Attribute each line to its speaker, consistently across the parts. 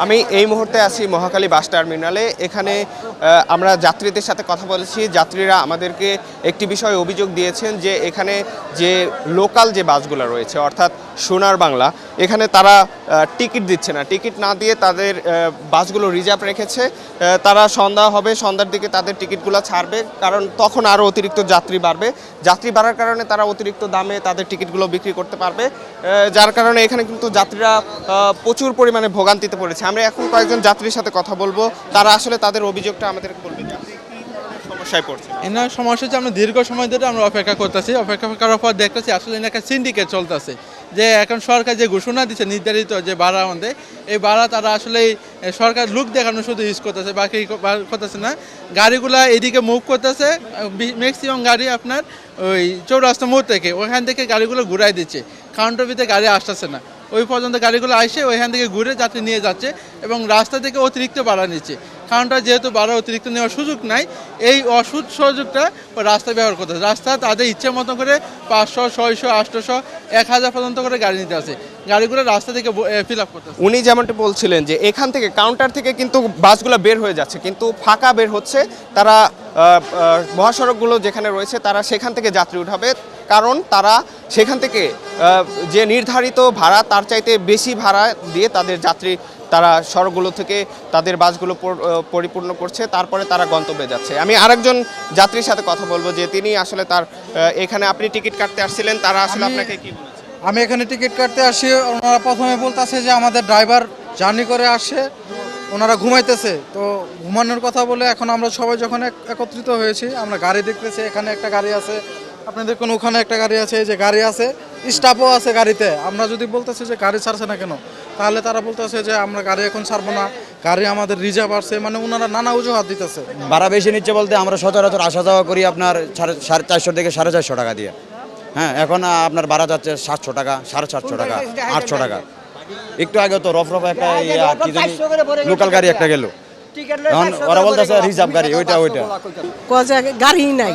Speaker 1: আমি এই মুহূর্তে আছি মহাখালী বাস টার্মিনালে। এখানে আমরা যাত্রীদের সাথে কথা বলেছি। যাত্রীরা আমাদেরকে একটি বিষয়ে অভিযোগ দিয়েছেন যে এখানে যে লোকাল যে বাসগুলো রয়েছে অর্থাৎ সোনার বাংলা, এখানে তারা টিকিট দিচ্ছে না। টিকিট না দিয়ে তাদের বাসগুলো রিজার্ভ রেখেছে। তারা সন্ধ্যা হবে, সন্ধ্যার দিকে তাদের টিকিটগুলো ছাড়বে, কারণ তখন আরও অতিরিক্ত যাত্রী বাড়বে। যাত্রী বাড়ার কারণে তারা অতিরিক্ত দামে তাদের টিকিটগুলো বিক্রি করতে পারবে, যার কারণে এখানে কিন্তু যাত্রীরা প্রচুর পরিমাণে ভোগান্তিতে পড়েছে। আমরা এখন কয়েকজন যাত্রীর সাথে কথা বলবো, তারা আসলে তাদের অভিযোগটা আমাদেরকে বলবে। সমস্যায় পড়ছে
Speaker 2: এনার সমস্যা হচ্ছে আমরা দীর্ঘ সময় ধরে আমরা অপেক্ষা করতেছি। অপেক্ষা করার পর দেখতেছি আসলে এনাকে সিন্ডিকেট চলতেছে, যে এখন সরকার যে ঘোষণা দিচ্ছে নির্ধারিত যে ভাড়া আমাদের, এই ভাড়া তারা আসলে সরকার লুক দেখানো শুধু ইউজ করতেছে, বাকি করতেছে না। গাড়িগুলা এদিকে মুভ করতেছে, ম্যাক্সিমাম গাড়ি আপনার ওই চৌরাস্তা মোড় থেকে ওইখান থেকে গাড়িগুলো ঘুরাই দিচ্ছে। কাউন্টার ভিতরে গাড়ি আসতেছে না, ওই পর্যন্ত গাড়িগুলো আসে ওইখান থেকে ঘুরে যাত্রী নিয়ে যাচ্ছে এবং রাস্তা থেকে অতিরিক্ত ভাড়া নিচ্ছে। কাউন্টার যেহেতু ভাড়া অতিরিক্ত নেওয়ার সুযোগ নাই, এই সুযোগটা রাস্তা ব্যবহার করতেছে। রাস্তা তাদের ইচ্ছে মতো করে 500, 600, 800, 1000 পর্যন্ত করে গাড়ি নিতে আসে, গাড়িগুলো রাস্তা থেকে ফিল আপ করতেছে।
Speaker 1: উনি যেমনটি বলছিলেন যে এখান থেকে কাউন্টার থেকে কিন্তু বাসগুলো বের হয়ে যাচ্ছে, কিন্তু ফাঁকা বের হচ্ছে। তারা মহাসড়কগুলো যেখানে রয়েছে তারা সেখান থেকে যাত্রী উঠাবে, কারণ তারা সেখান থেকে যে নির্ধারিত ভাড়া তার চাইতে বেশি ভাড়া দিয়ে তাদের যাত্রী তারা সড়কগুলো থেকে তাদের বাসগুলো পরিপূর্ণ করছে, তারপরে তারা গন্তব্যে যাচ্ছে। আমি আরেকজন যাত্রীর সাথে কথা বলবো যে তিনি আসলে তার এখানে আপনি টিকিট কাটতে আসছিলেন, তারা আসলে আপনাকে কি বলেছে?
Speaker 3: আমি এখানে টিকিট কাটতে আসি, ওনারা প্রথমে বলতেছে যে আমাদের ড্রাইভার জার্নি করে আসে, ওনারা ঘুমাইতেছে। তো ঘুমানোর কথা বলে এখন আমরা সবাই যখন একত্রিত হয়েছি, আমরা গাড়ি দেখতেছি, এখানে একটা গাড়ি আছে, আপনাদের কোনো ওখানে একটা গাড়ি আছে, এই যে গাড়ি আছে, স্টাফও আছে গাড়িতে। আমরা যদি বলতেছি যে গাড়ি ছাড়ছে না কেন, তাহলে তারা বলতেছে যে আমরা গাড়ি এখন ছাড়বো না, গাড়ি আমাদের রিজার্ভ আসছে, মানে ওনারা নানা অজুহাত দিতেছে।
Speaker 4: ভাড়া বেশি নিচ্ছে বলতে আমরা সচরাচর আসা যাওয়া করি আপনার 450 থেকে 450 টাকা দিয়ে। হ্যাঁ, এখন আপনার ভাড়া যাচ্ছে 700 টাকা, 750 টাকা, 800 টাকা। একটু আগে তো রফ একটা লোকাল গাড়ি একটা গেল, এখন ওরা বলতেছে রিজার্ভ গাড়ি, ওইটা
Speaker 5: গাড়ি নাই,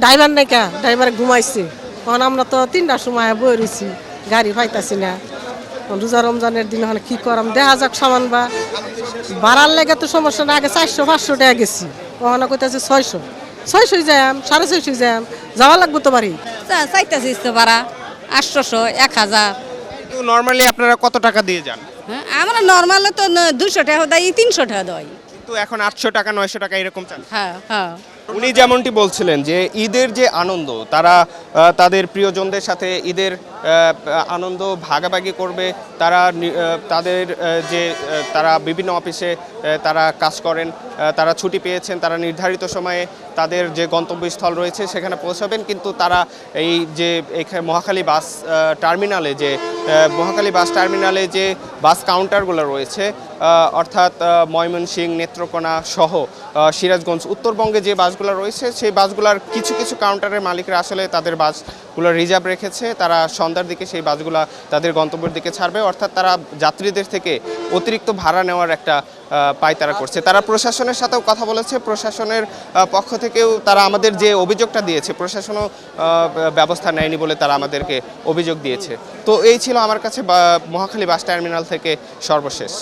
Speaker 5: ড্রাইভার নাই, কা ড্রাইভার ঘুমাইছে। তখন আমরা তো 3টার সময় বই রয়েছি, গাড়ি পাইতাছি না। রোজা রমজানের দিন হলে কি করাম, দেখা যাক সামান বা ভাড়ার লেগে তো সমস্যা না। আগে 400-500 টাকা গেছি, ওখানে কইতাছে 600 যাম, 650 যাম, যাওয়া লাগবো তো বাড়ি।
Speaker 6: চাইতেছি তো ভাড়া 800, 1000।
Speaker 1: নর্মালি আপনারা কত টাকা দিয়ে যান?
Speaker 6: আমরা নর্মালে তো 200 টাকা দেয়, 300 টাকা দেয়,
Speaker 1: কিন্তু এখন 800 টাকা 900 টাকা এরকম চান।
Speaker 6: হ্যাঁ হ্যাঁ।
Speaker 1: উনি যেমনটি বলছিলেন যে ঈদের যে আনন্দ, তারা তাদের প্রিয়জনদের সাথে ঈদের আনন্দ ভাগাভাগি করবে। তারা তাদের যে তারা বিভিন্ন অফিসে তারা কাজ করেন, তারা ছুটি পেয়েছেন, তারা নির্ধারিত সময়ে তাদের যে গন্তব্যস্থল রয়েছে সেখানে পৌঁছাবেন। কিন্তু তারা এই যে এখানে মহাখালী বাস টার্মিনালে যে বাস কাউন্টারগুলো রয়েছে, অর্থাৎ ময়মনসিংহ, নেত্রকোনা সহ সিরাজগঞ্জ, উত্তরবঙ্গে যে বাসগুলো রয়েছে সেই বাসগুলোর কিছু কিছু কাউন্টারের মালিকরা আসলে তাদের বাসগুলো রিজার্ভ রেখেছে। তারা সন্ধ্যার দিকে সেই বাসগুলো তাদের গন্তব্যের দিকে ছাড়বে, অর্থাৎ তারা যাত্রীদের থেকে অতিরিক্ত ভাড়া নেওয়ার একটা পায়তারা করছে। তারা প্রশাসনের সাথেও কথা বলেছে, প্রশাসনের পক্ষ থেকেও তারা আমাদের যে অভিযোগটা দিয়েছে, প্রশাসনও ব্যবস্থা নেয়নি বলে তারা আমাদেরকে অভিযোগ দিয়েছে। তো এই ছিল আমার কাছে মহাখালী বাস টার্মিনাল থেকে সর্বশেষ।